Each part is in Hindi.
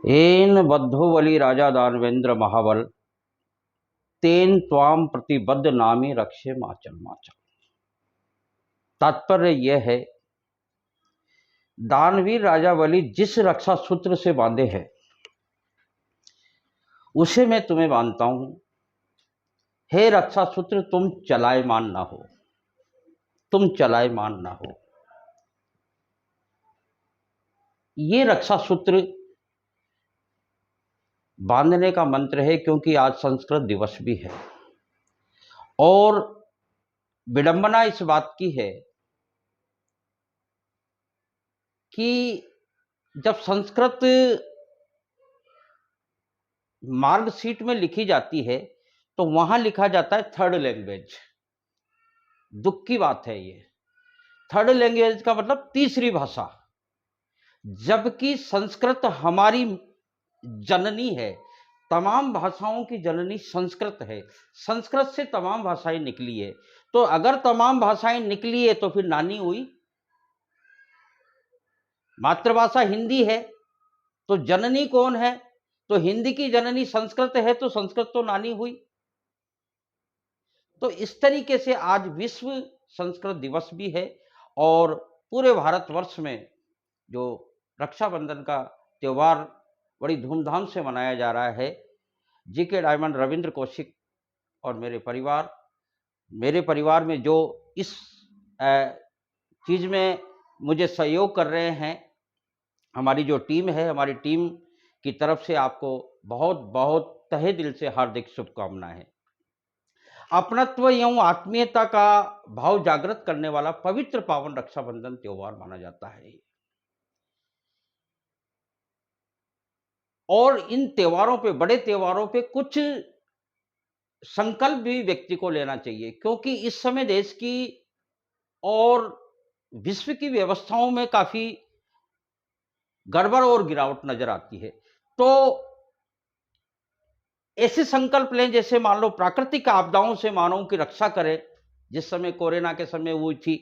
येन बद्धो बलि राजा दानवेंद्र महाबल तेन त्वाम प्रतिबद्ध नामी रक्षे माचल माचल। तात्पर्य यह है, दानवीर राजा बलि जिस रक्षा सूत्र से बांधे हैं उसे मैं तुम्हें बांधता हूं। हे रक्षा सूत्र, तुम चलायमान ना हो, तुम चलायमान ना हो। ये रक्षा सूत्र बांधने का मंत्र है, क्योंकि आज संस्कृत दिवस भी है। और विडंबना इस बात की है कि जब संस्कृत मार्कशीट में लिखी जाती है तो वहां लिखा जाता है थर्ड लैंग्वेज। दुख की बात है ये। थर्ड लैंग्वेज का मतलब तीसरी भाषा, जबकि संस्कृत हमारी जननी है। तमाम भाषाओं की जननी संस्कृत है। संस्कृत से तमाम भाषाएं निकली है। तो अगर तमाम भाषाएं निकली है तो फिर नानी हुई। मातृभाषा हिंदी है तो जननी कौन है? तो हिंदी की जननी संस्कृत है, तो संस्कृत तो नानी हुई। तो इस तरीके से आज विश्व संस्कृत दिवस भी है। और पूरे भारतवर्ष में जो रक्षाबंधन का त्यौहार बड़ी धूमधाम से मनाया जा रहा है। जीके डायमंड, रविंद्र कौशिक और मेरे परिवार में जो इस चीज़ में मुझे सहयोग कर रहे हैं, हमारी जो टीम है, हमारी टीम की तरफ से आपको बहुत बहुत तहे दिल से हार्दिक शुभकामनाएं। अपनत्व एवं आत्मीयता का भाव जागृत करने वाला पवित्र पावन रक्षाबंधन त्योहार माना जाता है। और इन त्योहारों पे, बड़े त्योहारों पे कुछ संकल्प भी व्यक्ति को लेना चाहिए, क्योंकि इस समय देश की और विश्व की व्यवस्थाओं में काफी गड़बड़ और गिरावट नजर आती है। तो ऐसे संकल्प लें, जैसे मान लो प्राकृतिक आपदाओं से मानव की रक्षा करें। जिस समय कोरोना के समय हुई थी,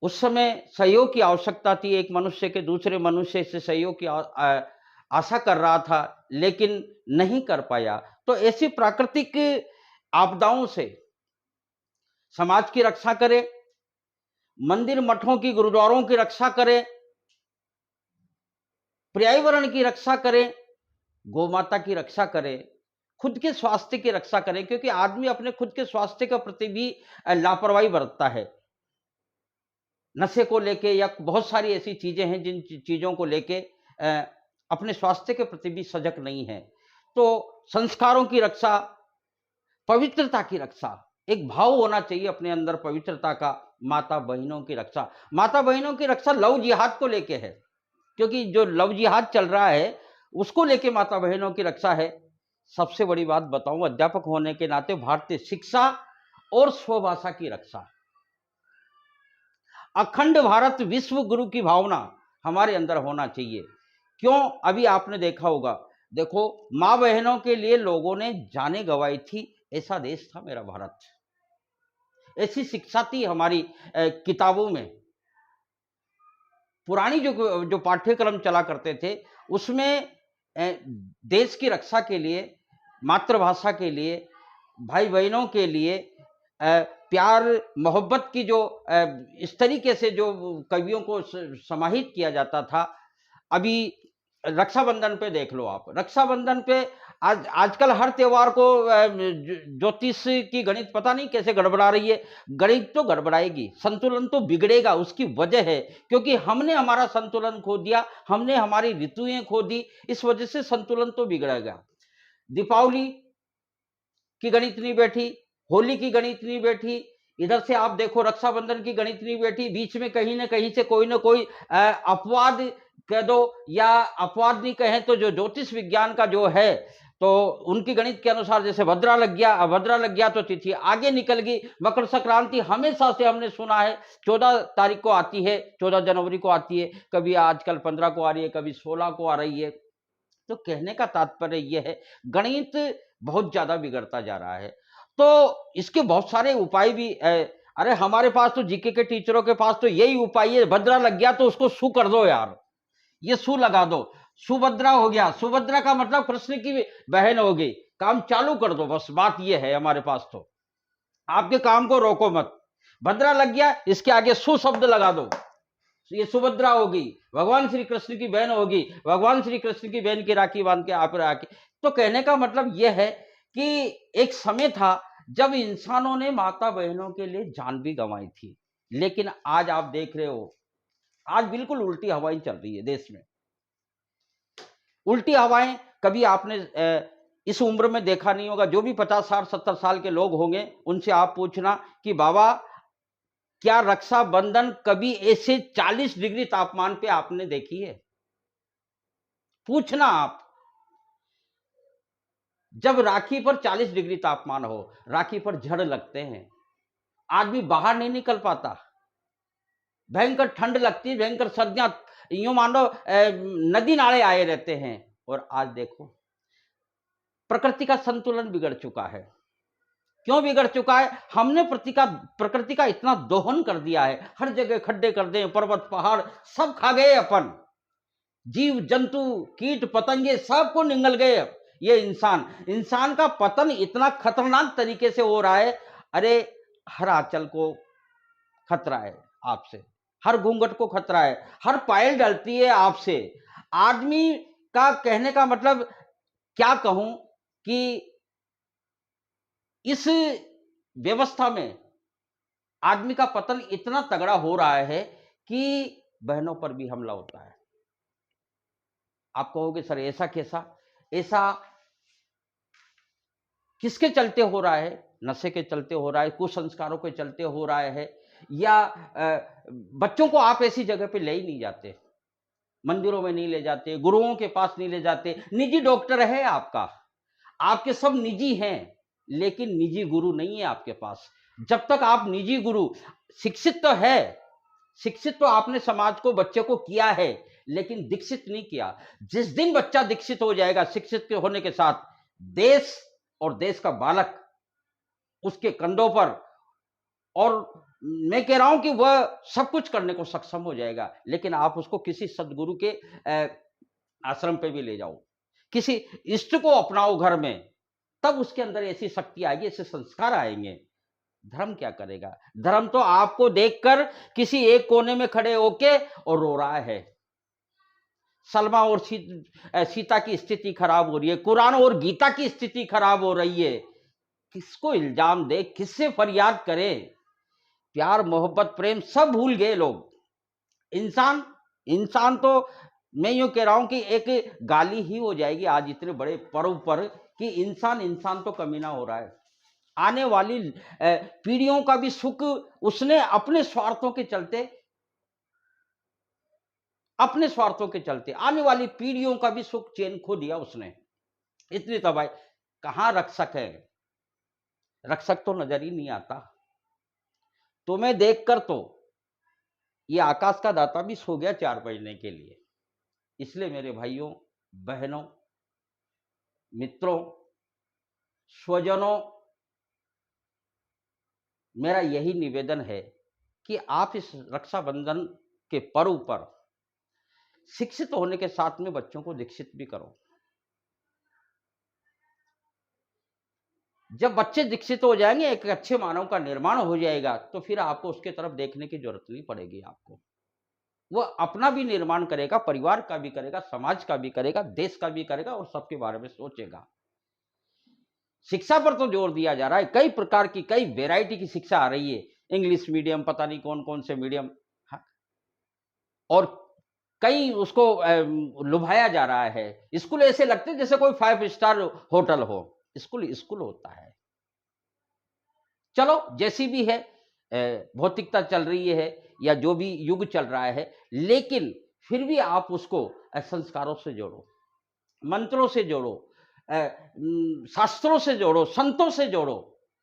उस समय सहयोग की आवश्यकता थी। एक मनुष्य के दूसरे मनुष्य से सहयोग की आशा कर रहा था, लेकिन नहीं कर पाया। तो ऐसी प्राकृतिक आपदाओं से समाज की रक्षा करें, मंदिर मठों की, गुरुद्वारों की रक्षा करें, पर्यावरण की रक्षा करें, गौ माता की रक्षा करें, खुद के स्वास्थ्य की रक्षा करें। क्योंकि आदमी अपने खुद के स्वास्थ्य के प्रति भी लापरवाही बरतता है। नशे को लेके या बहुत सारी ऐसी चीजें हैं जिन चीजों को लेके अपने स्वास्थ्य के प्रति भी सजग नहीं है। तो संस्कारों की रक्षा, पवित्रता की रक्षा, एक भाव होना चाहिए अपने अंदर पवित्रता का। माता बहनों की रक्षा, माता बहनों की रक्षा लव जिहाद को लेके है, क्योंकि जो लव जिहाद चल रहा है उसको लेके माता बहनों की रक्षा है। सबसे बड़ी बात बताऊं, अध्यापक होने के नाते भारतीय शिक्षा और स्वभाषा की रक्षा। अखंड भारत विश्व गुरु की भावना हमारे अंदर होना चाहिए। क्यों? अभी आपने देखा होगा, देखो, मां बहनों के लिए लोगों ने जाने गंवाई थी। ऐसा देश था मेरा भारत। ऐसी शिक्षा थी हमारी किताबों में। पुरानी जो पाठ्यक्रम चला करते थे उसमें देश की रक्षा के लिए, मातृभाषा के लिए, भाई बहनों के लिए प्यार मोहब्बत की जो इस तरीके से जो कवियों को समाहित किया जाता था। अभी रक्षाबंधन पे देख लो आप, रक्षाबंधन पे आजकल हर त्योहार को ज्योतिष की गणित पता नहीं कैसे गड़बड़ा रही है। गणित तो गड़बड़ाएगी, संतुलन तो बिगड़ेगा। उसकी वजह है क्योंकि हमने हमारा संतुलन खो दिया, हमने हमारी ऋतुएं खो दी। इस वजह से संतुलन तो बिगड़ेगा। दीपावली की गणित नहीं बैठी, होली की गणित नहीं बैठी, इधर से आप देखो रक्षाबंधन की गणित नहीं बैठी। बीच में कहीं ना कहीं से कोई ना कोई अपवाद कह दो, या अपवाद नहीं कहें तो जो ज्योतिष विज्ञान का जो है, तो उनकी गणित के अनुसार जैसे भद्रा लग गया, अभद्रा लग गया तो तिथि आगे निकल गई। मकर संक्रांति हमेशा से हमने सुना है 14 तारीख को आती है, 14 जनवरी को आती है, कभी आजकल 15 को आ रही है, कभी 16 को आ रही है। तो कहने का तात्पर्य यह है, गणित बहुत ज्यादा बिगड़ता जा रहा है। तो इसके बहुत सारे उपाय भी अरे हमारे पास तो जीके के टीचरों के पास तो यही उपाय है, भद्रा लग गया तो उसको सु कर दो यार। ये सु लगा दो, सुभद्रा हो गया, सुभद्रा का मतलब कृष्ण की बहन हो गई, काम चालू कर दो, बस बात ये है हमारे पास। तो आपके काम को रोको मत, भद्रा लग गया, इसके आगे सु शब्द लगा दो, ये सुभद्रा होगी, भगवान श्री कृष्ण की बहन होगी, भगवान श्री कृष्ण की बहन की राखी बांध के आप राखी। तो कहने का मतलब यह है कि एक समय था जब इंसानों ने माता बहनों के लिए जान भी गंवाई थी, लेकिन आज आप देख रहे हो, आज बिल्कुल उल्टी हवाएं चल रही है देश में। उल्टी हवाएं कभी आपने इस उम्र में देखा नहीं होगा। जो भी 50 साल 70 साल के लोग होंगे उनसे आप पूछना कि बाबा क्या रक्षाबंधन कभी ऐसे 40 डिग्री तापमान पे आपने देखी है? पूछना आप। जब राखी पर 40 डिग्री तापमान हो, राखी पर झड़ लगते हैं, आदमी बाहर नहीं निकल पाता, भयंकर ठंड लगती है, भयंकर सर्दियां, यूं मान लो नदी नाले आए रहते हैं। और आज देखो प्रकृति का संतुलन बिगड़ चुका है। क्यों बिगड़ चुका है? हमने प्रकृति का इतना दोहन कर दिया है, हर जगह खड्डे कर दिए, पर्वत पहाड़ सब खा गए अपन, जीव जंतु कीट पतंगे सबको निगल गए। ये इंसान का पतन इतना खतरनाक तरीके से हो रहा है। अरे हर आंचल को खतरा है आपसे, हर घूंघट को खतरा है, हर पायल डलती है आपसे। आदमी का कहने का मतलब क्या कहूं कि इस व्यवस्था में आदमी का पतन इतना तगड़ा हो रहा है कि बहनों पर भी हमला होता है। आप कहोगे सर ऐसा कैसा? ऐसा किसके चलते हो रहा है? नशे के चलते हो रहा है, कुसंस्कारों के चलते हो रहा है, या बच्चों को आप ऐसी जगह पे ले ही नहीं जाते, मंदिरों में नहीं ले जाते, गुरुओं के पास नहीं ले जाते। निजी डॉक्टर है आपका, आपके सब निजी हैं, लेकिन निजी गुरु नहीं है आपके पास। जब तक आप निजी गुरु, शिक्षित तो है, शिक्षित तो आपने समाज को, बच्चे को किया है, लेकिन दीक्षित नहीं किया। जिस दिन बच्चा दीक्षित हो जाएगा, शिक्षित के होने के साथ देश और देश का बालक उसके कंधों पर, और मैं कह रहा हूं कि वह सब कुछ करने को सक्षम हो जाएगा। लेकिन आप उसको किसी सदगुरु के आश्रम पे भी ले जाओ, किसी इष्ट को अपनाओ घर में, तब उसके अंदर ऐसी शक्ति आएगी, ऐसे संस्कार आएंगे। धर्म क्या करेगा? धर्म तो आपको देखकर किसी एक कोने में खड़े होके और रो रहा है। सलमा और सीता की स्थिति खराब हो रही है, कुरान और गीता की स्थिति खराब हो रही है। किसको इल्जाम दे, किससे फरियाद करे? प्यार मोहब्बत प्रेम सब भूल गए लोग। इंसान तो मैं यूं कह रहा हूं कि एक गाली ही हो जाएगी आज इतने बड़े पर्व पर कि इंसान तो कमीना हो रहा है। आने वाली पीढ़ियों का भी सुख उसने अपने स्वार्थों के चलते आने वाली पीढ़ियों का भी सुख चैन खो दिया उसने। इतनी तबाही। कहां रक्षक है? रक्षक तो नजर ही नहीं आता। तुम्हें देखकर तो ये आकाश का दाता भी सो गया 4 बजने के लिए। इसलिए मेरे भाइयों बहनों मित्रों स्वजनों, मेरा यही निवेदन है कि आप इस रक्षाबंधन के पर्व पर शिक्षित होने के साथ में बच्चों को दीक्षित भी करो। जब बच्चे दीक्षित हो जाएंगे, एक अच्छे मानव का निर्माण हो जाएगा, तो फिर आपको उसके तरफ देखने की जरूरत नहीं पड़ेगी। आपको वो अपना भी निर्माण करेगा, परिवार का भी करेगा, समाज का भी करेगा, देश का भी करेगा और सबके बारे में सोचेगा। शिक्षा पर तो जोर दिया जा रहा है, कई प्रकार की, कई वैरायटी की शिक्षा आ रही है, इंग्लिश मीडियम, पता नहीं कौन कौन से मीडियम, और कई उसको लुभाया जा रहा है। स्कूल ऐसे लगते हैं जैसे कोई 5 स्टार होटल हो। स्कूल होता है। चलो जैसी भी है, भौतिकता चल रही है या जो भी युग चल रहा है, लेकिन फिर भी आप उसको संस्कारों से जोड़ो, मंत्रों से जोड़ो, शास्त्रों से जोड़ो, संतों से जोड़ो,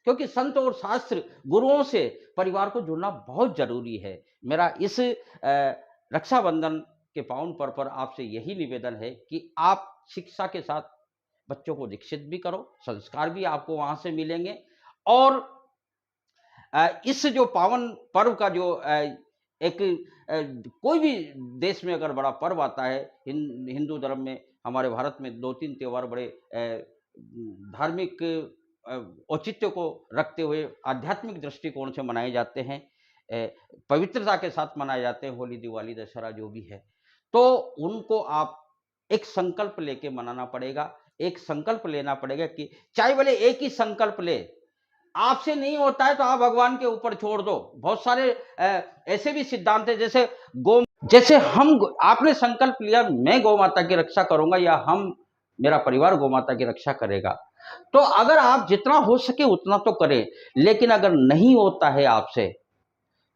क्योंकि संत और शास्त्र गुरुओं से परिवार को जुड़ना बहुत जरूरी है। मेरा इस रक्षाबंधन के पावन पर्व पर आपसे यही निवेदन है कि आप शिक्षा के साथ बच्चों को दीक्षित भी करो, संस्कार भी आपको वहां से मिलेंगे, और इस जो पावन पर्व का जो एक कोई भी देश में अगर बड़ा पर्व आता है, हिंदू धर्म में, हमारे भारत में 2-3 त्योहार बड़े धार्मिक औचित्य को रखते हुए आध्यात्मिक दृष्टिकोण से मनाए जाते हैं, पवित्रता के साथ मनाए जाते हैं, होली, दिवाली, दशहरा जो भी है। तो उनको आप एक संकल्प लेके मनाना पड़ेगा, एक संकल्प लेना पड़ेगा कि चाहे भले एक ही संकल्प ले, आपसे नहीं होता है तो आप भगवान के ऊपर छोड़ दो। बहुत सारे ऐसे भी सिद्धांत हैं, जैसे आपने संकल्प लिया मैं गौ माता की रक्षा करूंगा या मेरा परिवार गौ माता की रक्षा करेगा, तो अगर आप जितना हो सके उतना तो करें, लेकिन अगर नहीं होता है आपसे,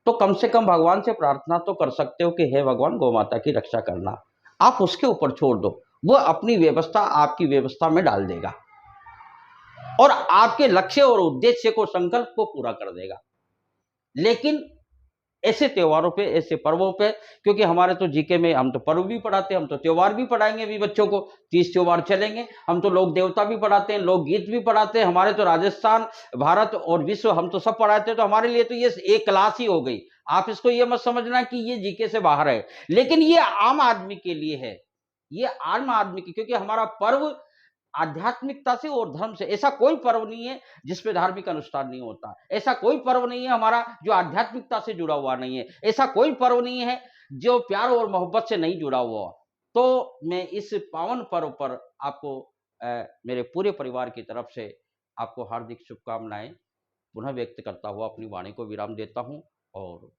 तो कम से कम भगवान से प्रार्थना तो कर सकते हो कि हे भगवान गौ माता की रक्षा करना। आप उसके ऊपर छोड़ दो, वो अपनी व्यवस्था आपकी व्यवस्था में डाल देगा और आपके लक्ष्य और उद्देश्य को, संकल्प को पूरा कर देगा। लेकिन ऐसे त्योहारों पे, ऐसे पर्वों पे, क्योंकि हमारे तो जीके में हम तो पर्व भी पढ़ाते हैं, हम तो त्योहार भी पढ़ाएंगे अभी बच्चों को, 30 त्योहार चलेंगे। हम तो लोक देवता भी पढ़ाते हैं, लोक गीत भी पढ़ाते हैं। हमारे तो राजस्थान, भारत और विश्व हम तो सब पढ़ाते हैं। तो हमारे लिए तो ये एक क्लास ही हो गई। आप इसको ये मत समझना कि ये जीके से बाहर है, लेकिन ये आम आदमी के लिए है, ये आम आदमी की, क्योंकि हमारा पर्व आध्यात्मिकता से और धर्म से, ऐसा कोई पर्व नहीं है जिसपे धार्मिक अनुष्ठान नहीं होता, ऐसा कोई पर्व नहीं है हमारा जो आध्यात्मिकता से जुड़ा हुआ नहीं है, ऐसा कोई पर्व नहीं है जो प्यार और मोहब्बत से नहीं जुड़ा हुआ। तो मैं इस पावन पर्व पर आपको मेरे पूरे परिवार की तरफ से आपको हार्दिक शुभकामनाएं पुनः व्यक्त करता हुआ अपनी वाणी को विराम देता हूं और